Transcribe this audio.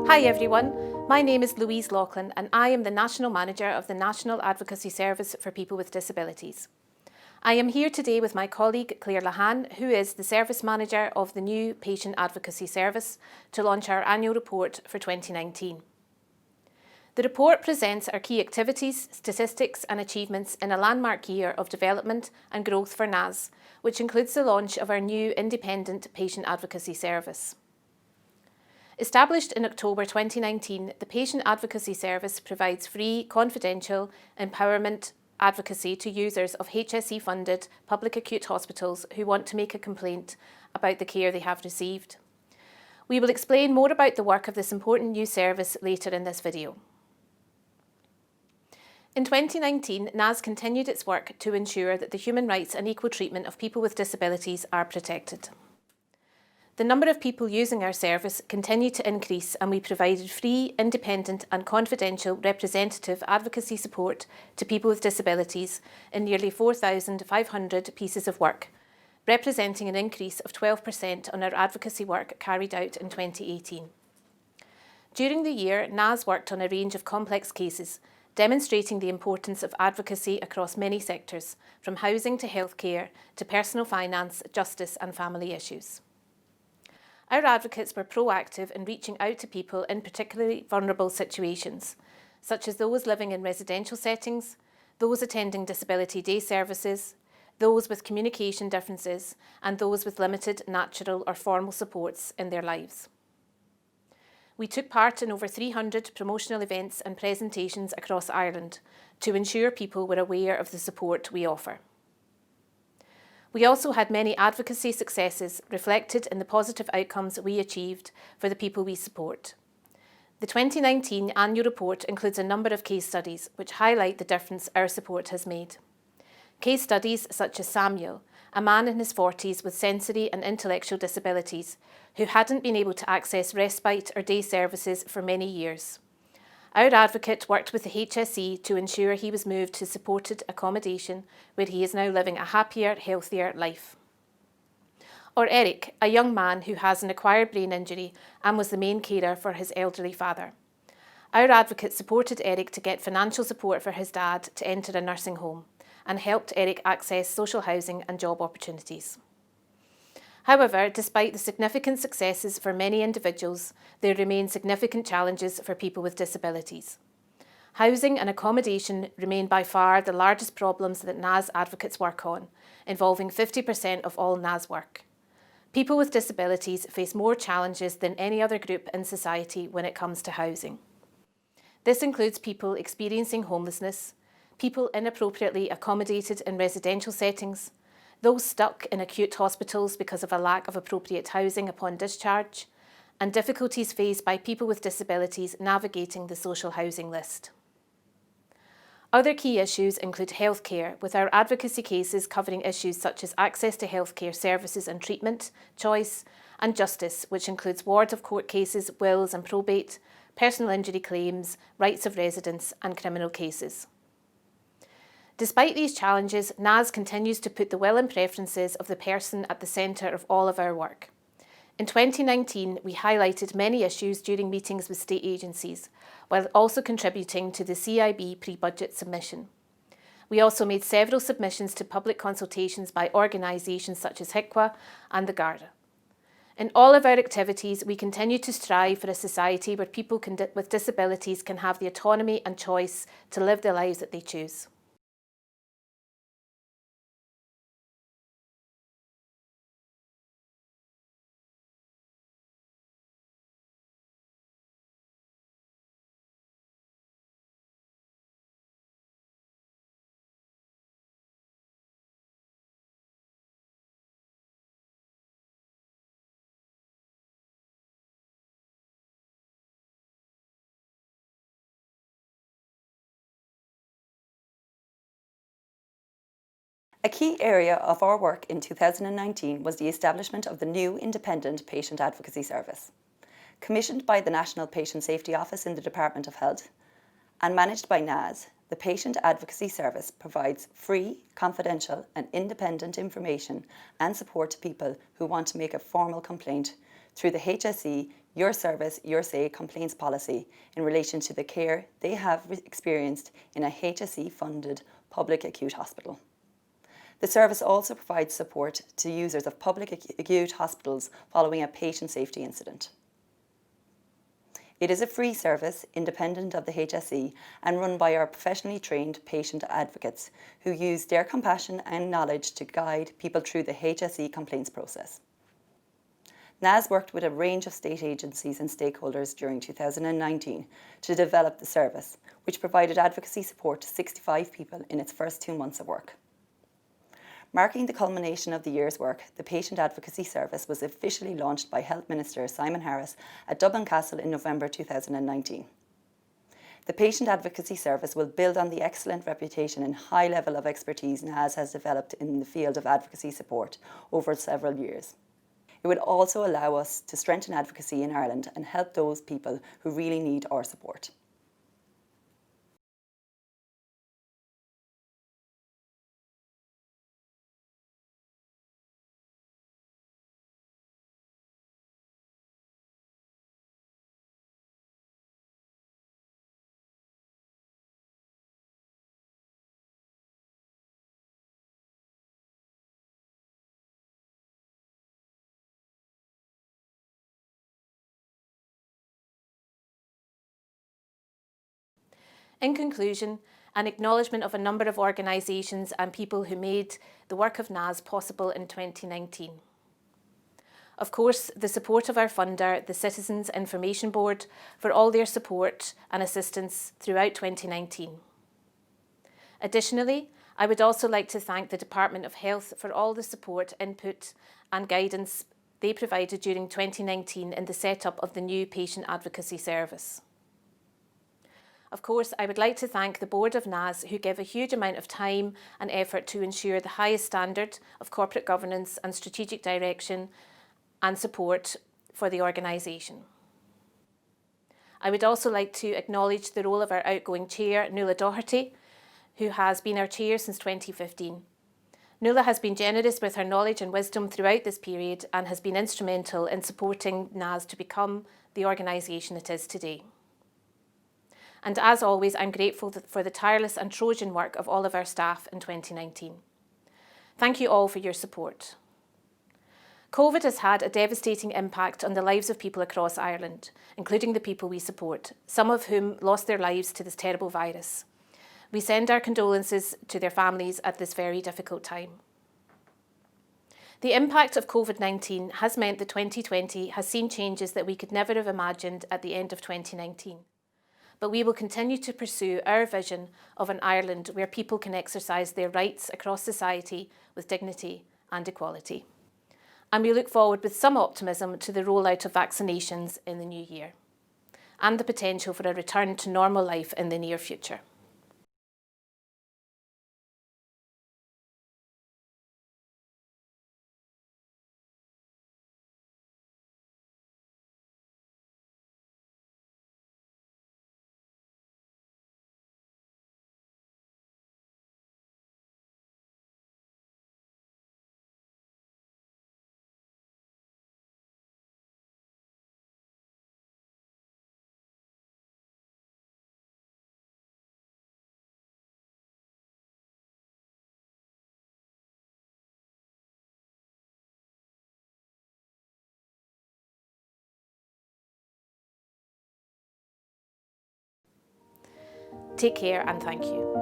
Hi everyone, my name is Louise Laughlin and I am the National Manager of the National Advocacy Service for People with Disabilities. I am here today with my colleague Claire Lahan, who is the Service Manager of the new Patient Advocacy Service, to launch our annual report for 2019. The report presents our key activities, statistics and achievements in a landmark year of development and growth for NAS, which includes the launch of our new independent Patient Advocacy Service. Established in October 2019, the Patient Advocacy Service provides free, confidential, empowerment advocacy to users of HSE-funded public acute hospitals who want to make a complaint about the care they have received. We will explain more about the work of this important new service later in this video. In 2019, NAS continued its work to ensure that the human rights and equal treatment of people with disabilities are protected. The number of people using our service continued to increase and we provided free, independent and confidential representative advocacy support to people with disabilities in nearly 4,500 pieces of work, representing an increase of 12% on our advocacy work carried out in 2018. During the year, NAS worked on a range of complex cases, demonstrating the importance of advocacy across many sectors, from housing to healthcare to personal finance, justice and family issues. Our advocates were proactive in reaching out to people in particularly vulnerable situations, such as those living in residential settings, those attending disability day services, those with communication differences, and those with limited natural or formal supports in their lives. We took part in over 300 promotional events and presentations across Ireland to ensure people were aware of the support we offer. We also had many advocacy successes reflected in the positive outcomes we achieved for the people we support. The 2019 annual report includes a number of case studies which highlight the difference our support has made. Case studies such as Samuel, a man in his 40s with sensory and intellectual disabilities who hadn't been able to access respite or day services for many years. Our advocate worked with the HSE to ensure he was moved to supported accommodation where he is now living a happier, healthier life. Or Eric, a young man who has an acquired brain injury and was the main carer for his elderly father. Our advocate supported Eric to get financial support for his dad to enter a nursing home and helped Eric access social housing and job opportunities. However, despite the significant successes for many individuals, there remain significant challenges for people with disabilities. Housing and accommodation remain by far the largest problems that NAS advocates work on, involving 50% of all NAS work. People with disabilities face more challenges than any other group in society when it comes to housing. This includes people experiencing homelessness, people inappropriately accommodated in residential settings, those stuck in acute hospitals because of a lack of appropriate housing upon discharge, and difficulties faced by people with disabilities navigating the social housing list. Other key issues include healthcare, with our advocacy cases covering issues such as access to healthcare services and treatment, choice, and justice, which includes wards of court cases, wills and probate, personal injury claims, rights of residence, and criminal cases. Despite these challenges, NAS continues to put the will and preferences of the person at the centre of all of our work. In 2019, we highlighted many issues during meetings with state agencies, while also contributing to the CIB pre-budget submission. We also made several submissions to public consultations by organisations such as HICWA and the Garda. In all of our activities, we continue to strive for a society where people with disabilities can have the autonomy and choice to live the lives that they choose. A key area of our work in 2019 was the establishment of the new independent Patient Advocacy Service. Commissioned by the National Patient Safety Office in the Department of Health and managed by NAS, the Patient Advocacy Service provides free, confidential and independent information and support to people who want to make a formal complaint through the HSE Your Service, Your Say complaints policy in relation to the care they have experienced in a HSE-funded public acute hospital. The service also provides support to users of public acute hospitals following a patient safety incident. It is a free service, independent of the HSE, and run by our professionally trained patient advocates who use their compassion and knowledge to guide people through the HSE complaints process. NAS worked with a range of state agencies and stakeholders during 2019 to develop the service, which provided advocacy support to 65 people in its first 2 months of work. Marking the culmination of the year's work, the Patient Advocacy Service was officially launched by Health Minister Simon Harris at Dublin Castle in November 2019. The Patient Advocacy Service will build on the excellent reputation and high level of expertise NAS has developed in the field of advocacy support over several years. It would also allow us to strengthen advocacy in Ireland and help those people who really need our support. In conclusion, an acknowledgement of a number of organisations and people who made the work of NAS possible in 2019. Of course, the support of our funder, the Citizens Information Board, for all their support and assistance throughout 2019. Additionally, I would also like to thank the Department of Health for all the support, input and guidance they provided during 2019 in the setup of the new Patient Advocacy Service. Of course, I would like to thank the Board of NAS who give a huge amount of time and effort to ensure the highest standard of corporate governance and strategic direction and support for the organisation. I would also like to acknowledge the role of our outgoing chair, Nuala Doherty, who has been our chair since 2015. Nuala has been generous with her knowledge and wisdom throughout this period and has been instrumental in supporting NAS to become the organisation it is today. And as always, I'm grateful for the tireless and Trojan work of all of our staff in 2019. Thank you all for your support. COVID has had a devastating impact on the lives of people across Ireland, including the people we support, some of whom lost their lives to this terrible virus. We send our condolences to their families at this very difficult time. The impact of COVID-19 has meant that 2020 has seen changes that we could never have imagined at the end of 2019. But we will continue to pursue our vision of an Ireland where people can exercise their rights across society with dignity and equality. And we look forward with some optimism to the rollout of vaccinations in the new year and the potential for a return to normal life in the near future. Take care and thank you.